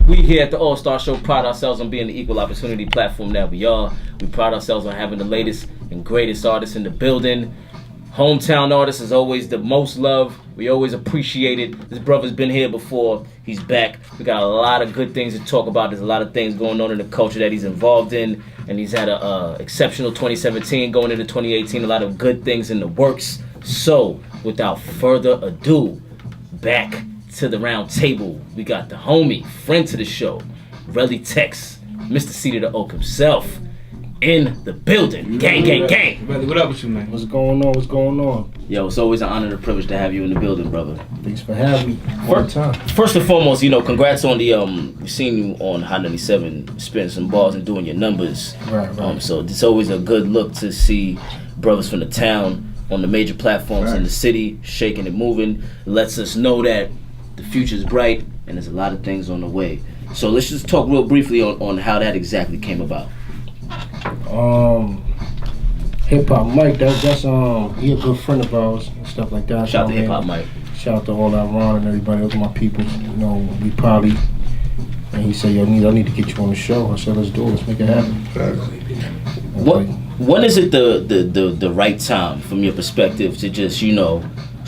We here at the All-Star Show pride ourselves on being the equal opportunity platform that we are. We pride ourselves on having the latest and greatest artists in the building. Hometown artists is always the most loved. We always appreciate it. This brother's been here before. He's back. We got a lot of good things to talk about. There's a lot of things going on in the culture that he's involved in. And he's had a exceptional 2017 going into 2018. A lot of good things in the works. So, without further ado, back to the round table. We got the homie, friend to the show, Relly Tex, Mr. C to the Oak himself, in the building. Gang, gang, gang. Brother, what up with you, man? What's going on? What's going on? Yo, it's always an honor and a privilege to have you in the building, brother. Thanks for having me. All the time. First and foremost, congrats on the we seen you on Hot 97 spitting some bars and doing your numbers. Right. So it's always a good look to see brothers from the town on the major platforms in the city, shaking and moving. It lets us know that the future's bright and there's a lot of things on the way. So let's just talk real briefly on how that exactly came about. Hip Hop Mike, that's he a good friend of ours and stuff like that. Shout out to Hip Hop Mike. Shout out to all that Ron and everybody, those are my people. We probably, and he said, I need to get you on the show. I said, let's do it, let's make it happen. When is it the right time from your perspective to just,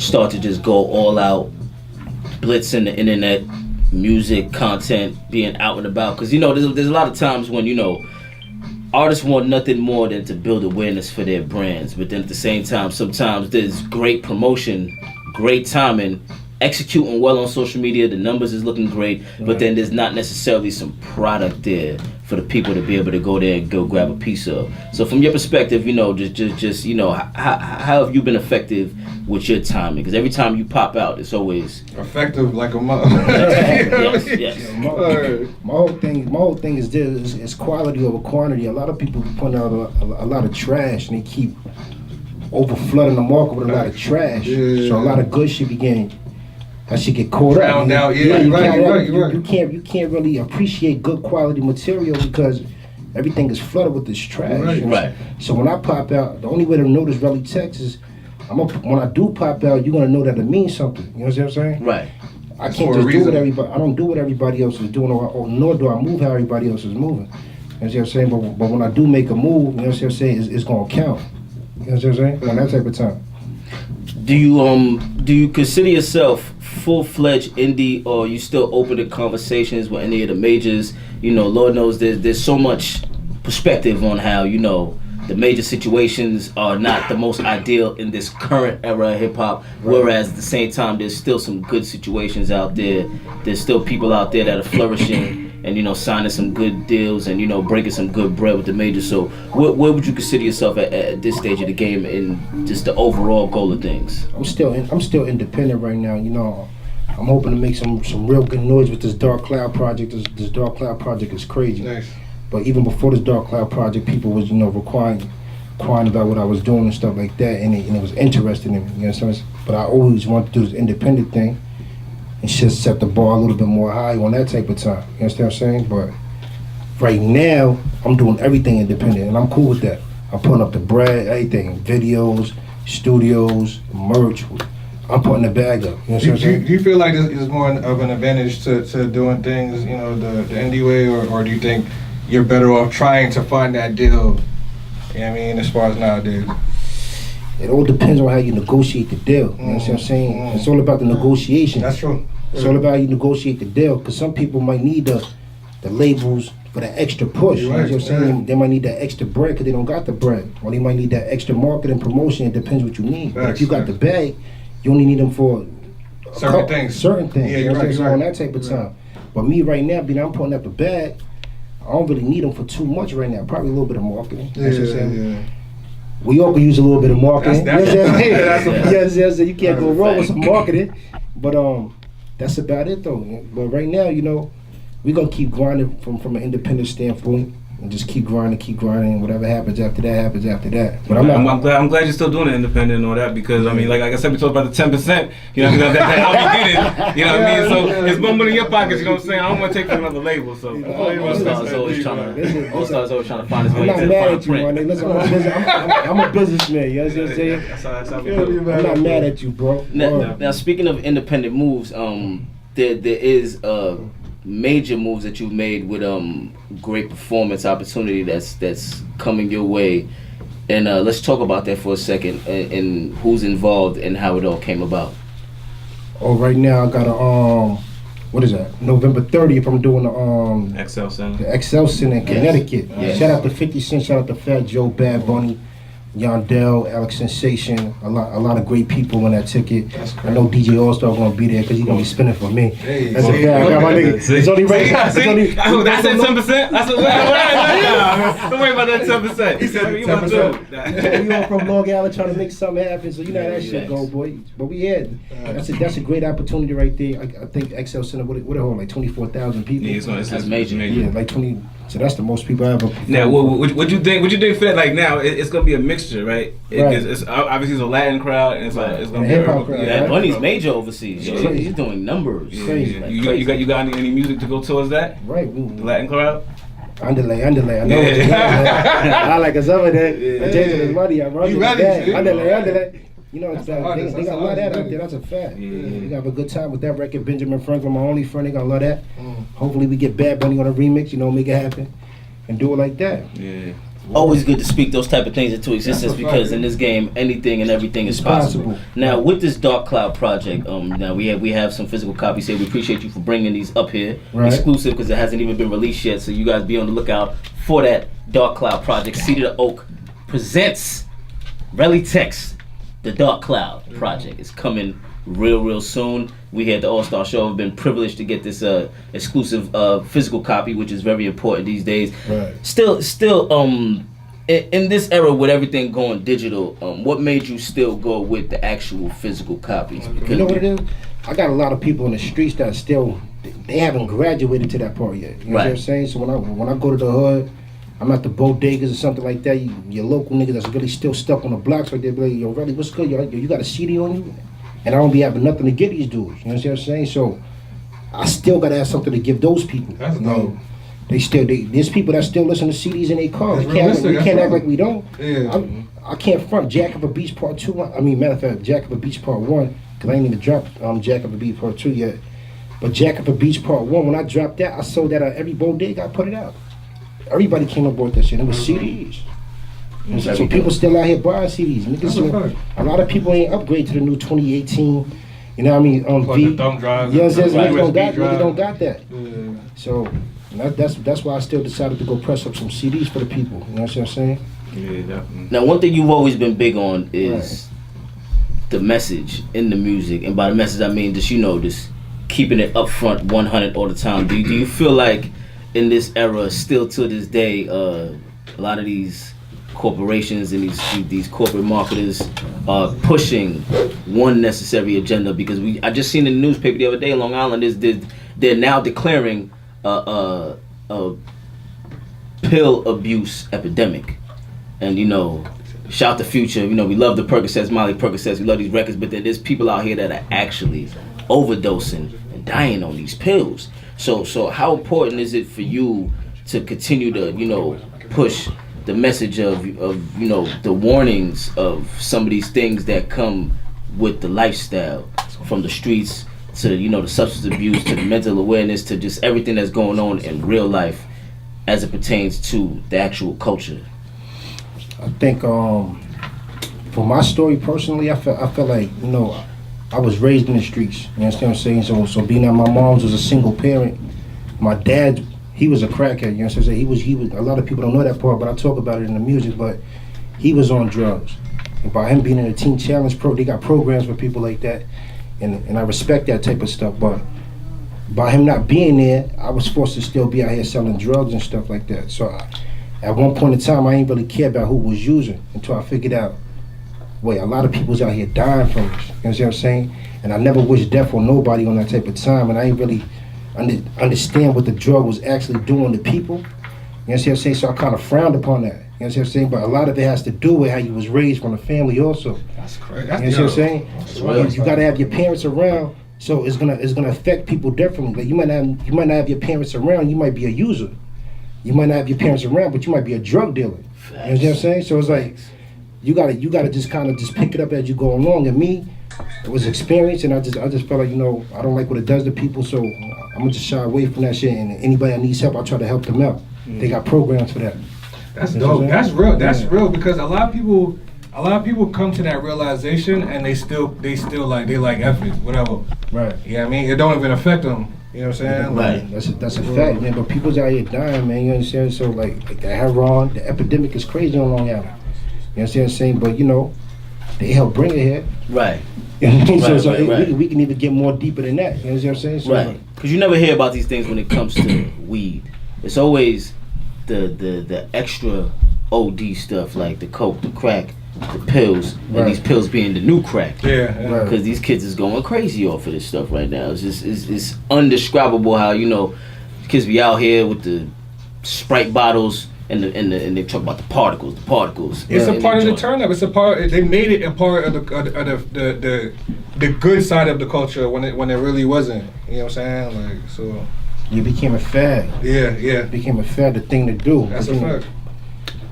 start to just go all out, blitzing the internet, music, content, being out and about? Because, there's a lot of times when, artists want nothing more than to build awareness for their brands. But then at the same time, sometimes there's great promotion, great timing, executing well on social media, the numbers is looking great, but then there's not necessarily some product there for the people to be able to go there and go grab a piece of. So from your perspective, just how have you been effective with your timing? Because every time you pop out, it's always effective like a mother. yes. My whole thing is this: is quality over quantity. A lot of people put out a lot of trash, and they keep over flooding the market with a lot of trash. Yeah. So a lot of good shit that should get caught up. Now, you're right. You can't really appreciate good quality material because everything is flooded with this trash. Right. So when I pop out, the only way to notice Relly Tex is when I do pop out, you're gonna know that it means something. You know what I'm saying? Right. I can't just do what everybody. I don't do what everybody else is doing, nor do I move how everybody else is moving. You know what I'm saying? But when I do make a move, you know what I'm saying, it's gonna count. You know what I'm saying? On that type of time. Do you consider yourself full-fledged indie, or you still open to conversations with any of the majors? Lord knows there's so much perspective on how the major situations are not the most ideal in this current era of hip-hop, whereas at the same time there's still some good situations out there. There's still people out there that are flourishing and signing some good deals and breaking some good bread with the majors. So where would you consider yourself at this stage of the game in just the overall goal of things? I'm still independent right now. I'm hoping to make some real good noise with this Dark Cloud project. This Dark Cloud project is crazy. Nice. But even before this Dark Cloud project, people was inquiring about what I was doing and stuff like that, and it was interesting in me. You know what I'm saying? But I always wanted to do this independent thing and just set the bar a little bit more high on that type of time. You understand what I'm saying? But right now, I'm doing everything independent, and I'm cool with that. I'm putting up the bread, everything, videos, studios, merch. I'm putting the bag up. You know what I'm saying? Do you feel like there's more of an advantage to doing things, the indie way, or do you think you're better off trying to find that deal, as far as nowadays? It all depends on how you negotiate the deal. You know what I'm saying? It's all about the negotiation. That's true. It's all about how you negotiate the deal, because some people might need the labels for the extra push. You know what I'm saying? They might need that extra bread because they don't got the bread. Or they might need that extra marketing promotion. It depends what you need. But if you got the bag, you only need them for certain things. Yeah, you're right. On that type of time. But me right now, I'm putting up the bag, I don't really need them for too much right now. Probably a little bit of marketing. Yeah. We all can use a little bit of marketing. That's you can't go wrong with some marketing. But that's about it though. But right now, we're gonna keep grinding from an independent standpoint. And just keep grinding. Whatever happens after that happens after that. But I'm glad you're still doing it independent and all that, because like I said, we talked about the 10%. That how we get it. You know what I mean? So it's more money in your pockets. You know what I'm saying? I don't want to take from another label. So All-Star's always trying to find his way I'm not to the mad fine at you, print. man. Listen, I'm a businessman. You know what I'm saying? That's how we do it. I'm not mad at you, bro. Now, speaking of independent moves, there is major moves that you've made with great performance opportunity that's coming your way, and let's talk about that for a second, and who's involved and how it all came about. Oh, right now I got a what is that? November 30th. I'm doing the XL Center. the XL Center in Connecticut. Yes. Shout out to 50 Cent. Shout out to Fat Joe, Bad Bunny, Yandel, Alex Sensation. A lot of great people on that ticket. I know DJ All Star gonna be there because he's gonna be spinning for me. Hey, That's a fact. I got my nigga. It's only right. It's only. That's at 10%. That's don't worry about that 10%. He said you want to. We all from Long Island trying to make something happen, so you know how that shit Yes. go, boy. But we had that's a great opportunity right there. I think XL Center would hold like 24,000 people. Yeah, it's That's major. Yeah, like 20. So that's the most people I ever. Now, what you think? What you think for that? Like now, it's gonna be a mixture, right? Right. It's obviously it's a Latin crowd, and it's like it's gonna be Hip hop crowd, Bad right? Bunny's major overseas. Yeah. Yo. He's doing numbers. Crazy. Like You crazy. got any music to go towards that? Right. The Latin crowd. Underlay. I know Yeah. what you're saying. I like a some of that. Yeah. Jason is money. I'm running You the ready, bag. G? Underlay. You know, That's they the artist. got That's a the lot of that artist, out there. That's a fact. Yeah. We gonna have a good time with that record. Benjamin Franklin, my only friend, they gonna love that. Mm. Hopefully we get Bad Bunny on a remix, you know, make it happen. And do it like that. Yeah. Always good to speak those type of things into existence, That's a because fact. in this game, anything and everything is It's possible. possible. Now, with this Dark Cloud project, now we have some physical copies here. We appreciate you for bringing these up here, Right. exclusive, because it hasn't even been released yet. So you guys be on the lookout for that Dark Cloud project. Cedar the Oak presents Relly Tex, the Dark Cloud project. It's coming real soon. We here at the All Star Show have been privileged to get this exclusive physical copy, which is very important these days. Right. Still, in this era with everything going digital, what made you still go with the actual physical copies? Because You know what it is? I got a lot of people in the streets that still they haven't graduated to that part yet. You know what I'm Right. saying? So when I go to the hood, I'm at the bodegas or something like that. Your local niggas that's really still stuck on the blocks right there, be like, yo, Relly, what's good? Yo, you got a CD on you? And I don't be having nothing to give these dudes. You know what I'm saying? So I still gotta have something to give those people. That's you know? dope. There's people that still listen to CDs in their cars. That's We realistic, can't that's act like we don't. Yeah. I can't front Jack of a Beach Part 2. I mean, matter of fact, Jack of a Beach Part 1, because I ain't even dropped Jack of a Beach Part 2 yet. But Jack of a Beach Part 1, when I dropped that, I sold that at every bodega. I put it out. Everybody came aboard that shit. It was CDs. And so people still out here buying CDs. Niggas, That's a fact. a lot of people ain't upgrade to the new 2018. You know what I mean? Like the thumb drive. Yeah, niggas USB don't got that. Yeah. So that's why I still decided to go press up some CDs for the people. You know what I'm saying? Yeah, definitely. now, one thing you've always been big on is the message in the music, and by the message I mean just keeping it up front 100 all the time. Do you feel like in this era, still to this day, a lot of these corporations and these corporate marketers are pushing one necessary agenda? Because I just seen in the newspaper the other day in Long Island they're now declaring a pill abuse epidemic, and shout the Future. We love the Percocets, Molly Percocets. We love these records, but then there's people out here that are actually overdosing and dying on these pills. So how important is it for you to continue to push the message of the warnings of some of these things that come with the lifestyle, from the streets to the substance abuse, to the mental awareness, to just everything that's going on in real life as it pertains to the actual culture? I think for my story personally, I felt like I was raised in the streets. You understand what I'm saying? So being that my mom's was a single parent, my dad, he was a crackhead. You know what I'm saying? He was. A lot of people don't know that part, but I talk about it in the music. But he was on drugs, and by him being in a Teen Challenge they got programs for people like that, and I respect that type of stuff. But by him not being there, I was forced to still be out here selling drugs and stuff like that. So at one point in time, I ain't really care about who was using until I figured out, wait, a lot of people's out here dying from this. You know what I'm saying? And I never wished death on nobody on that type of time, and I ain't really understand what the drug was actually doing to people. You know what I'm saying? So I kind of frowned upon that. You know what I'm saying? But a lot of it has to do with how you was raised from the family also. That's crazy. You know what I'm saying? You gotta have your parents around, so it's gonna affect people differently. Like you might not have your parents around, you might be a user. You might not have your parents around, but you might be a drug dealer. You know what I'm saying? So it's like you gotta just kind of just pick it up as you go along. And me, it was experience, and I just felt like, you know, I don't like what it does to people, so I'm gonna just shy away from that shit. And anybody that needs help, I try to help them out. They got programs for that. That's dope. That's real. That's real, because a lot of people come to that realization and they still like, they like F it, whatever. Right. Yeah, I mean, it don't even affect them. You know what I'm saying? Right. That's a fact, man. But people's out here dying, man. You understand? So like the heroin, the epidemic is crazy on Long Island. You understand what I'm saying? But you know, they help bring it here. Right. You know what I mean? Right, So right. we can even get more deeper than that. You know what I'm saying? So, Right. Because you never hear about these things when it comes to weed. It's always the extra OD stuff, like the coke, the crack, the pills, Right. and these pills being the new crack. Yeah. Right. Because these kids is going crazy off of this stuff right now. It's just it's undescribable how, you know, kids be out here with the Sprite bottles and they talk about the particles. It's a part of the joint. turn up. It's a part. They made it a part of the good side of the culture when it really wasn't. You know what I'm saying? Like, so. you became a fad. Yeah. It became a fad, the thing to do. That's But, a you know, fact.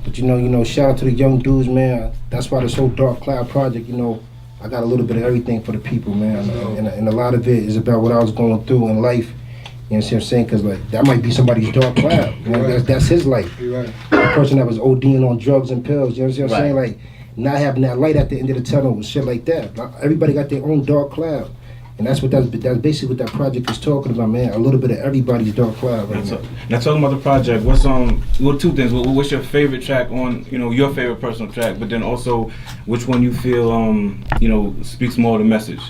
But you know, shout out to the young dudes, man. That's why this whole Dark Cloud project, you know, I got a little bit of everything for the people, man. And a lot of it is about what I was going through in life. You know what I'm saying? Because like that might be somebody's dark cloud. You know, Right. that's his life. You're right. The person that was ODing on drugs and pills. You know what I'm saying? Right. Like not having that light at the end of the tunnel and shit like that. Like, everybody got their own dark cloud. And that's basically what that project is talking about, man. A little bit of everybody's dark cloud right now. Now talking about the project, what's well, two things. What's your favorite track on, you know, your favorite personal track, but then also which one you feel you know, speaks more of the message?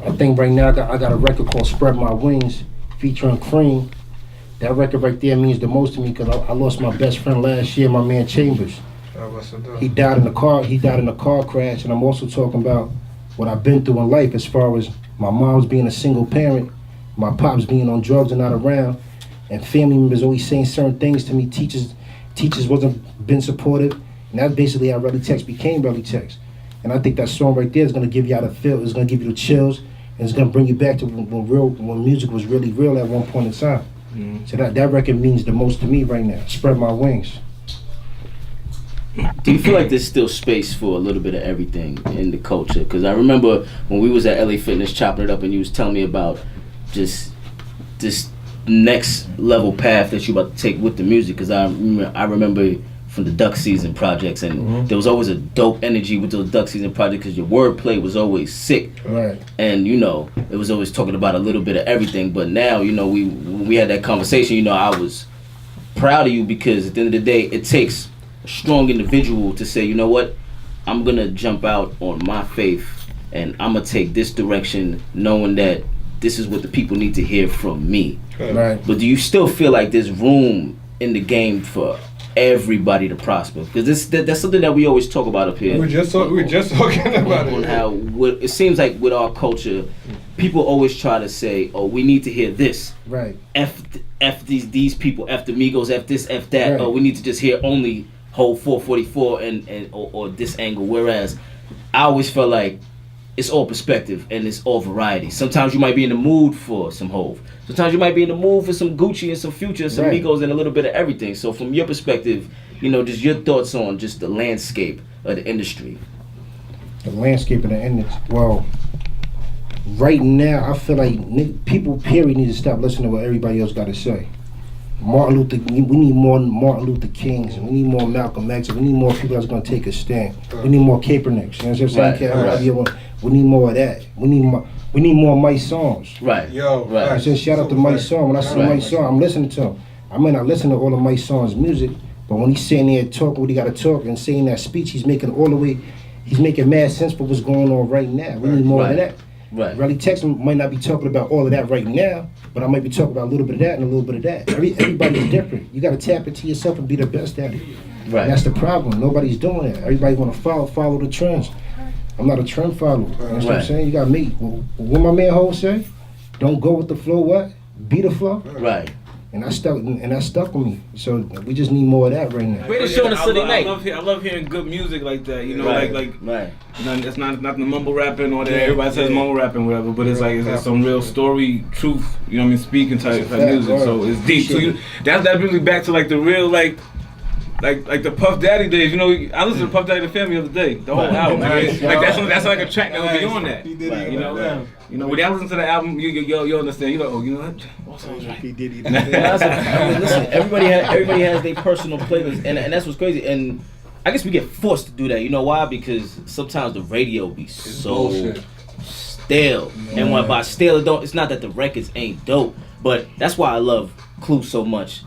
I think right now I got a record called Spread My Wings featuring Cream. That record right there means the most to me because I lost my best friend last year, my man Chambers. He died in a car crash, and I'm also talking about what I've been through in life as far as my mom's being a single parent, my pops being on drugs and not around, and family members always saying certain things to me. Teachers wasn't been supportive, and that's basically how Relly Tex became Relly Tex. And I think that song right there is gonna give you how to feel. It's gonna give you the chills, and it's gonna bring you back to when music was really real at one point in time. Mm-hmm. So that record means the most to me right now. Spread My Wings. Do you feel like there's still space for a little bit of everything in the culture? Because I remember when we was at LA Fitness chopping it up and you was telling me about just this next level path that you about to take with the music. Because I remember from the Duck Season projects, and there was always a dope energy with those Duck Season projects because your wordplay was always sick. Right. And you know, it was always talking about a little bit of everything. But now, you know, when we had that conversation, you know, I was proud of you because at the end of the day, it takes a strong individual to say, you know what, I'm gonna jump out on my faith and I'm gonna take this direction knowing that this is what the people need to hear from me. Right. But do you still feel like there's room in the game for everybody to prosper? Because that's something that we always talk about up here. We were just talking about on it. how it seems like with our culture, people always try to say, oh, we need to hear this. Right. F these people, F the Migos, F this, F that. Right. Oh, we need to just hear only whole 444 or this angle. Whereas I always felt like it's all perspective and it's all variety. Sometimes you might be in the mood for some Hove. Sometimes you might be in the mood for some Gucci and some Future and some Right. Migos and a little bit of everything. So from your perspective, you know, just your thoughts on just the landscape of the industry. The landscape of the industry. Well, right now I feel like people period need to stop listening to what everybody else got to say. We need more Martin Luther Kings, and we need more Malcolm X, and we need more people that's gonna take a stand. We need more Kaepernicks. You know what I'm saying? Right. We need more of that. We need more Mike songs. Right. Yo, Right. I said shout out to Mike Song. When I see Right. Mike Song, I'm listening to him. I may not listen to all of Mike Song's music, but when he's sitting there talking what he got to talk and saying that speech, he's making mad sense for what's going on right now. We need more Right. of that. Right. Relly Tex might not be talking about all of that right now, but I might be talking about a little bit of that and a little bit of that. Everybody's different. You got to tap into yourself and be the best at it. Right. And that's the problem. Nobody's doing it. Everybody want to follow the trends. I'm not a trend follower. You know what I'm Right. saying? You got me. What my man Ho say? Don't go with the flow. What? Be the flow. Right. And that stuck with me. So we just need more of that right now. Greatest show on a Sunday night. I love hearing good music like that. You know, Right. like Right. it's not the mumble rapping or that everybody says mumble rapping whatever, but it's like it's some real story, truth. You know what I mean? Speaking type music. So it's deep. So that's really back to like the real like like the Puff Daddy days. You know, I listened to Puff Daddy the Family the other day, the whole album. Like that's like a track that would be on that. You know. You know, when y'all listen to the album, you understand. You like, oh, you know what? Also, P Diddy. Listen, everybody has their personal playlist, and that's what's crazy. And I guess we get forced to do that. You know why? Because sometimes the radio be so stale, and when by stale, it's not that the records ain't dope, but that's why I love Clue so much.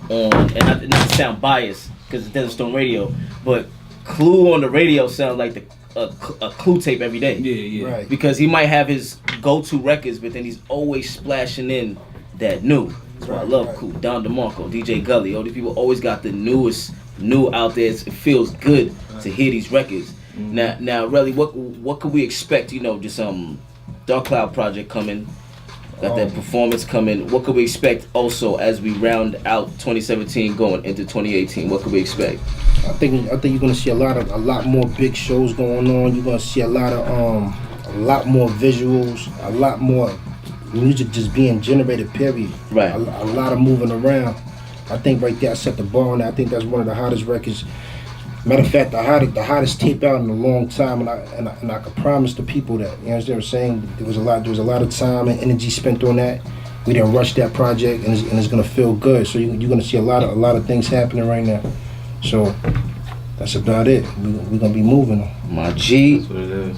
And not to sound biased, because it's Desert Storm Radio, but Clue on the radio sounds like a Clue tape every day. Yeah. Right. Because he might have his go-to records, but then he's always splashing in that new. That's why I love Clue. Don DeMarco, DJ Gully, all these people always got the newest new out there. It feels good to hear these records. Now, Relly, what could we expect? You know, just Dark Cloud project coming. Got that performance coming. What could we expect also as we round out 2017 going into 2018? What could we expect? I think you're gonna see a lot more big shows going on. You're gonna see a lot more visuals, a lot more music just being generated. Period. Right. A lot of moving around. I think right there I set the bar on that. I think that's one of the hottest records. Matter of fact, the hottest tape out in a long time, and I can promise the people that, you know what I'm saying, there was a lot of time and energy spent on that. We didn't rush that project, and it's gonna feel good. So you're gonna see a lot of things happening right now. So that's about it. We're gonna be moving on. My G, That's what it is.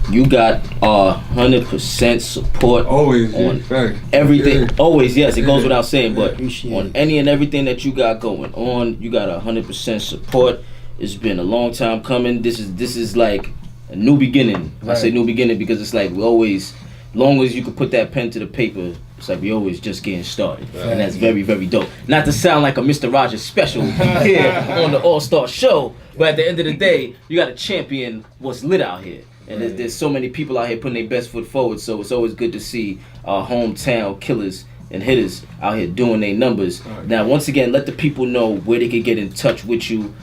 you got 100% support Always, on fact. everything. Yeah. Always, yes, it goes without saying, but Appreciate on it. any and everything that you got going on, you got 100% support. It's been a long time coming. This is like a new beginning. I say Right. new beginning because it's like we always, long as you could put that pen to the paper, it's like we always just getting started. And that's very, very dope. Not to sound like a Mr. Rogers special here on the All-Star Show, but at the end of the day, you got to champion what's lit out here. And there's so many people out here putting their best foot forward, so it's always good to see our hometown killers and hitters out here doing their numbers. Now, once again, let the people know where they can get in touch with you,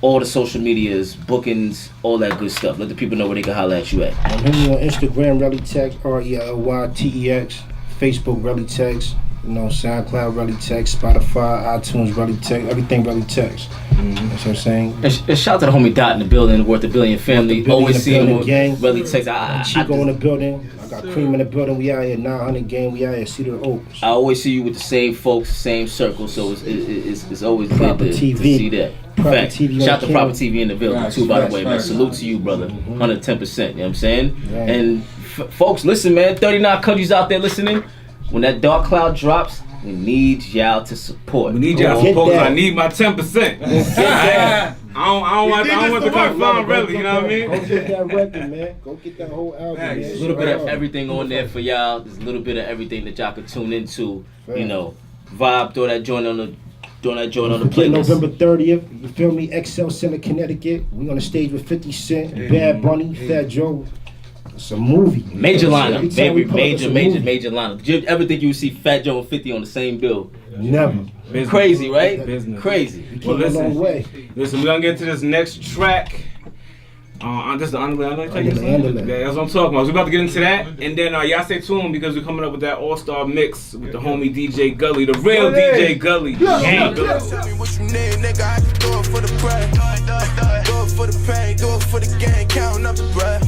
all the social medias, bookings, all that good stuff. Let the people know where they can holler at you at. Hit me on Instagram, Relly Tex, RELYTEX, Facebook, Relly Tex, you know, SoundCloud, Relly Tex, Spotify, iTunes, Relly Tex, everything Relly Tex. That's what I'm saying. And shout out to the homie Dot in the building, Worth a Billion family. Billion Always in the see him building, on gang. Relly Tex. I Chico in the building. I got Cream in the building. We out here 900 gang. We out here Cedar Oaks. always see you with the same folks, same circle, so it's always Proper good to TV. see that. Proper Fact. TV on Shout out to camera. Proper TV in the building Facts, too, by the facts, way, man. facts. Salute to you, brother. 110%. You know what I'm saying? Yeah. And folks, listen, man. 39 countries out there listening. When that Dark Cloud drops, we need y'all to support. We need y'all Get support. that. I need my 10%. that. I don't want to confirm really. You know what I mean? Go get that record, man. Go get that whole album, man. There's a little bit of everything on there for y'all. There's a little bit of everything that y'all can tune into. You know, vibe, throw that joint on the playlist. November 30th, you feel me? XL Center, Connecticut. We on the stage with 50 Cent, Bad Bunny, Fat Joe. It's a movie. Major lineup, Every time we baby. pull up, it's a movie. Major lineup. Did you ever think you would see Fat Joe and 50 on the same bill? Never. Business. Crazy, right? Business. Crazy. We came a long way. Listen, we're gonna get to this next track. This is the underlay. Underlay. That's what I'm talking about. So we're about to get into that, and then y'all stay tuned because we're coming up with that all-star mix with the homie DJ Gully, the real DJ Gully. Gang Gully. Tell me what you need, nigga. I can do it for the bread. Do it for the pain, do it for the gang, counting up the bread.